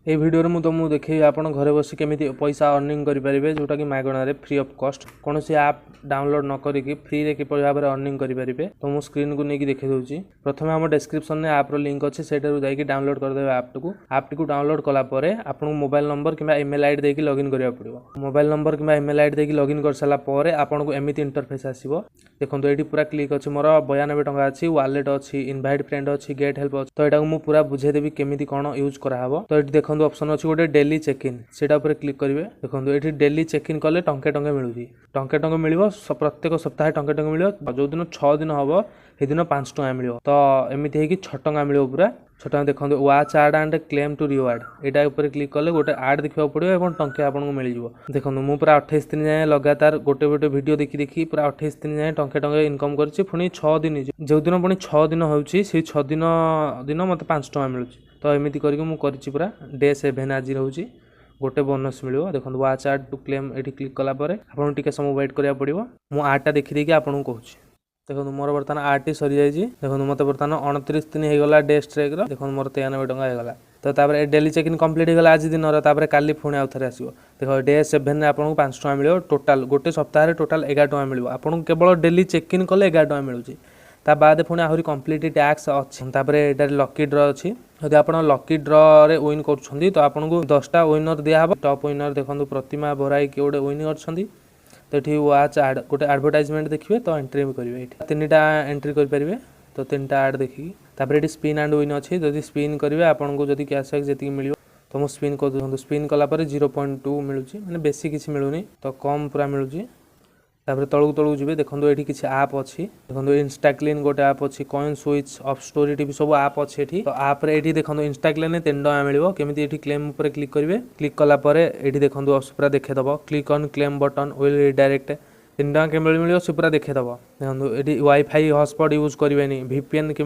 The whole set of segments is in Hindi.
ये भिडियो में तुमको देखिए आप घरे बस केमी पैसा अर्निंग करेंगे जोटा कि मागणारे फ्री ऑफ कॉस्ट कौन सी आप डाउनलोड न करी फ्री रे किपर भाव में अर्निंग करेंगे। तो मुझे स्क्रीन को लेकिन देखी दूसरी प्रथम आम डिस्क्रिप्शन में आप लिंक अच्छे से डाउनलोड करदे आप डाउनलोड कलापर आपको मोबाइल नंबर कि ईमेल आईडी देकी लॉगिन करा पड़ो। मोबाइल नंबर कि ईमेल आईडी देकी लॉगिन कर सारापर आपको एमती इंटरफेस आसो। देखो ये पूरा क्लिक अच्छी मोर 92 टंका अच्छी वालेट अच्छी इनवाइट फ्रेंड अच्छी गेट हेल्प अच्छी। तो यहाँ मुझे पूरा बुझेदेवी केमी कौन यूज कराव। तो ये देखो ऑप्शन अच्छी गोटे डेली चेक इन से क्लिक करेंगे। देखो ये डेली चेक इन कले टंके टंके मिलूँ टंके मिल प्रत्येक सप्ताह टंके मिल जो दिन 6 दिन हम से दिन 5 टଙ୍କା मिल। तो एमती है कि 6 टଙ୍କା मिल पूरा 6 टଙ୍କା। देखो watch ad and claim to reward यहाँ ऊपर क्लिक कले गोटे आड देखा पड़ो और टंके आपको मिल जाव। देखो मुझे पूरा 28 दिन जाए लगातार गोटे गोटे वीडियो देखी देखी पूरा 28 दिन जाए टंके इनकम कर पुणी 6 दिन जो दिन पुणी 6 दिन हो 6 दिन मत 5 टଙ୍କା मिलूँ। तो एमती करके पूरा डे 7 आज रोचे गोटे बोनस मिल। देखो वाच आड टू क्लेम ये क्लिक कलापर आपको समय वेट करा पड़ो। मु आर्टा देखी देखी आपको कहूँ। देखो मोर बर्तमान आर्ट सरी जाइए। देखो मत बर्तमान 29 दिन होगा डे स्ट्रेक देखो मोर 93 टଙ୍କା होगा। तो तापर डेली चेक इन कम्प्लीट होगा आज दिन तापर काली पुणी आउ थे आसो। देखो डे 7 में आपको 5 टଙ୍କା मिल टोटाल गोटे सप्ताह टोटाल 11 टଙ୍କା मिल। आपको केवल डेली चेक इन कले 11 टଙ୍କା मिलूँ। ता बाद पुणी आहरी कम्प्लीट टैक्स अच्छी। तापर ये लकी ड्र अच्छी जब आप लकी ड्रे विन कर तो आपको 10टा विनर दिहब। टॉप विनर देखो प्रतिमा बोराई किए गोटे विन कर। तो ये वाच आड गोटे एडवर्टाइजमेंट देखिए तो एंट्री भी करेंगे। 3टा एंट्री करेंगे तो 3टा आड देखिए। तापर ये स्पिन एंड विन अच्छी जब स्पिन करेंगे आपको जब कैशबैक जी मिल तो मुझे स्पिन कर दूँ। स्पिन कलापर 0.2 मिलूँ मैंने बेसी किसी मिलूनी तो कम पूरा मिलूँ। तापर तलू तलू जी देखो ये किसी आप अच्छी देखो इंस्टाक्लीन गोटे आप अच्छी coin switch off story TV सब आप अच्छे। तो आप ये देखो इंस्टाक्लीन 3 टଙ୍କା मिल केमी क्लेम पर क्लिक करेंगे। क्लिक कलापर ये देखो पूरा देखेदब click on claim button will redirect 3 टଙ୍କା केवल मिल से पूरा देखेदब। देखो ये वाईफाई हॉटस्पॉट यूज करेंगे VPN कि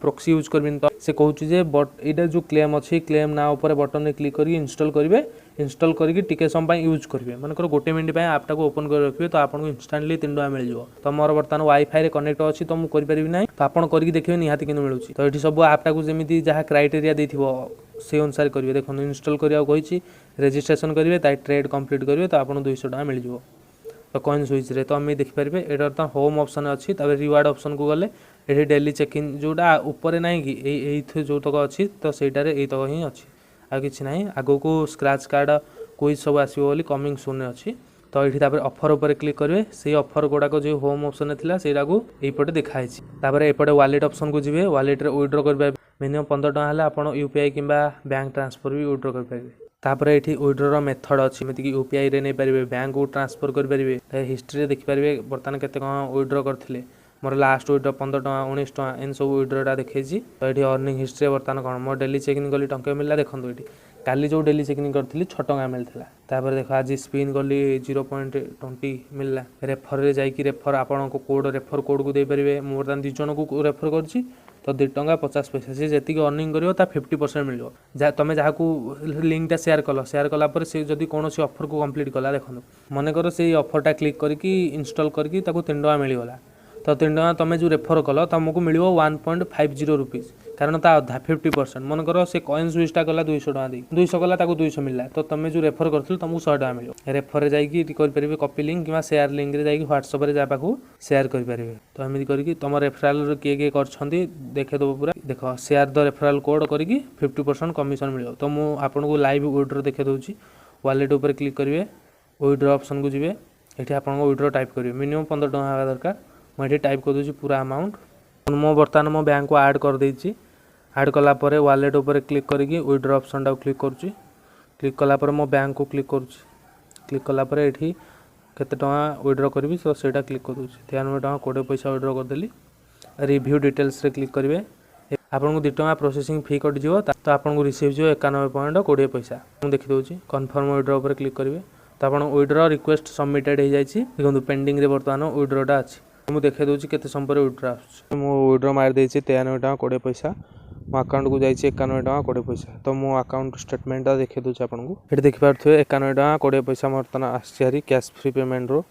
प्रोक्सी यूज करें। तो से कहूँ बट ये जो क्लेम अच्छी क्लेम ना ऊपर बटन में क्लिक करके इंस्टॉल करेंगे। इंस्टॉल करके टिके समय यूज करेंगे मनकर गोटे मिनट आपटा को ओपन कर रखिए तो आपको इंस्टांटली 3 टଙ୍କା मिल जाए। तो मोर बर्तमान वाईफाई कनेक्ट अच्छी तो मुझे करें ना तो आप करके देखिए निहाती कि मिलूँ। तो ये सब आपटा को जमी जहाँ क्राइटेरिया देथिबो से अनुसार करेंगे। देखो इंस्टॉल करिया कही रजिस्ट्रेशन करेंगे ट्रेड कंप्लीट करेंगे तो आपको 200 टଙ୍କା मिल जाए। तो कॉइन स्विच रे तो आम देखिपारे ये तो होम ऑप्शन अच्छी। रिवार्ड ऑप्शन को गले ये डेली चेक इन जोटा ऊपर ना कि ये जो तक अच्छी तो सहीटार तक ही अच्छी आ कि ना आग को स्क्रैच कार्ड क्विज सब आसो कमिंग सून अच्छी। तो ये ऑफर उपर क्लिक करेंगे से ऑफर गुड़ाक जो होम ऑप्शन था सेटा को यपटे देखाई। एपटे वालेट ऑप्शन को जी वालेट विड्रॉ कर मिनिमम 15 टଙ୍କା है आप UPI कि बैंक ट्रांसफर भी विड्रॉ करेंगे। तापर ये विड्रॉ मेथड अच्छी जमीक UPI रे नहीं पारे बैंक को ट्रांसफर करेंगे। हिस्ट्री देखिपारे बर्तमान केते कौन विड्रॉ करते मोर लास्ट विड्रॉ 15 टଙ୍କା 19 टଙ୍କା इन सब विड्रॉटा देखी। तो ये अर्निंग हिस्ट्री बर्तमान कौन मोर डेली चेक इन कली टंके मिलला। देखो ये काली जो डेली चेक इन करी 6 टଙ୍କା मिलता। तापर देखो आज स्पिन कली 0.20 मिलला। रेफर रे जाइए रेफर आपन को कोड रेफर कोड को दे पारे। मोर बर्तमान 2 जन को रेफर कर तो 2 टଙ୍କା 50 पैसा सी जी अर्निंग करो 50% मिल जा। तुम जहाँ को लिंकटा शेयर कलापर से जब कौन ऑफर को कंप्लीट कला देखो मनकर से ऑफरटा क्लिक करके इंस्टॉल करके 3 टଙ୍କା मिलगला। तो 3 टଙ୍କା तुम जो रेफर कल तुमको मिल 1.50 रुपीज कारण ता अधा 50%। मनकर से कॉइन स्विचटा कला 200 टଙ୍କା दी 200 कला 200 मिलला। तो तुम जो रेफर कर तुमको 100 टଙ୍କା मिल रेफर जाइए कॉपी लिंक कि शेयर लिंक रे जाइए व्हाट्सएप रे पाक शेयर करेंगे। तो एमती करके तुम रेफराल किए किए कर देखेदेव पूरा देख शेयर द रेफराल कोड करके 50% कमिशन मिल। तो मुझे आपको लाइव विड्रॉ देखे दूसरी वालेट उपर क्लिक करेंगे विड्रॉ ऑप्शन को जी ये आपको विड्रॉ टाइप करेंगे मिनिमम 15 टଙ୍କା होगा दरकार। मुझे टाइप कर दूसरी पूरा अमाउंट मो बर्तमान मो बैंक को ऐड कर देछि। ऐड कलापर वालेट उपर क्लिक करके विड्रॉ ऑप्शन टाक क्लिक करुँच। क्लिक कलापर मो बैंक को क्लिक करुँच। क्लिक कलापर ये केते टଙ୍କା विड्रॉ करी तो सेटा क्लिक कर दूसरी 93 टଙ୍କା 20 पैसा विड्रॉ करदेली। रिव्यू डिटेल्स रे क्लिक करेंगे आपको 2 टଙ୍କା प्रोसेसिंग फी कटिज तो आपको रिसीव जो 91.20 पैसा। मुझे देखीदे कन्फर्म विड्रॉ उपर क्लिक करेंगे तो आप विड्रॉ रिक्वेस्ट सबमिटेड हो जाए। देखो पेंडिंग रे बर्तमान विड्रॉटा अच्छी मुझे देखा दूसरी केते समय विड्रॉ विड्रॉ मार दे 93 टଙ୍କା 20 पैसा मो अकाउंट को जाइए 91 टଙ୍କା 20 पैसा। तो मो अकाउंट स्टेटमेंटा देखा दूसरी आपको ये देखिपे 91 टଙ୍କା 20 पैसा बर्तमान आसरी कैश फ्री पेमेंट रो।